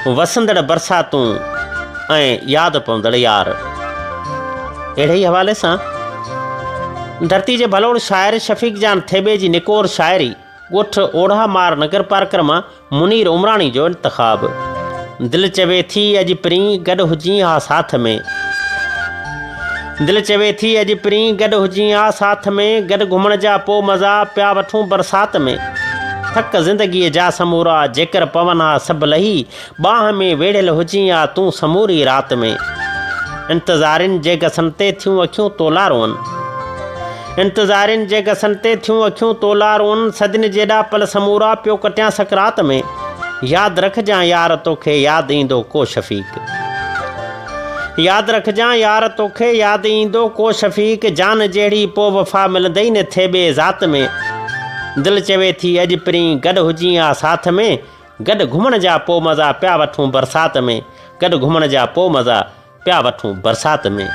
वसंदड़ बरसातूं ऐं यादि पवंदड़ यार। अहिड़े ई हवाले सां धरती जे भलोड़ शाइर शफ़ीक जान थेबे जी निकोर शाइरी ॻोठ ओढ़ा मार नगर पार्कर मां मुनीर उमराणी जो इंतख़ाब। दिलि चवे थी अॼु परीं गॾु हुजी हा साथ में, दिलि चवे थी अॼु परीं गॾु हुजी हा साथ में, गॾु घुमण जा पोइ मज़ा पिया वठूं बरसाति में। थक ज़िंदगीअ जा समूरा जेकर पवन हा सभु लही, बाह में वेढ़ियल हुजी हा तूं समूरी राति में। इंतज़ारिन जे गसन ते थियूं अखियूं तोलारुअनि, इंतज़ारिन जे गसन ते थियूं अखियूं तोलारुअनि, सदिन जेॾा पल समूरा पियो कटियां सकरात में। यादि रखजांइ यार तोखे यादि ईंदो को शफ़ीक, यादि रखजांइ यार तोखे यादि ईंदो को शफ़ीक, जान जहिड़ी पोइ वफ़ा मिलंदई न थे ॿिए ज़ात में। दिलि चवे थी अॼु परीं गॾु हुजी हा साथ में, गॾु घुमण जा पोइ मज़ा पिया वठूं बरसाति में, गॾु घुमण जा पोइ मज़ा पिया वठूं बरसाति में।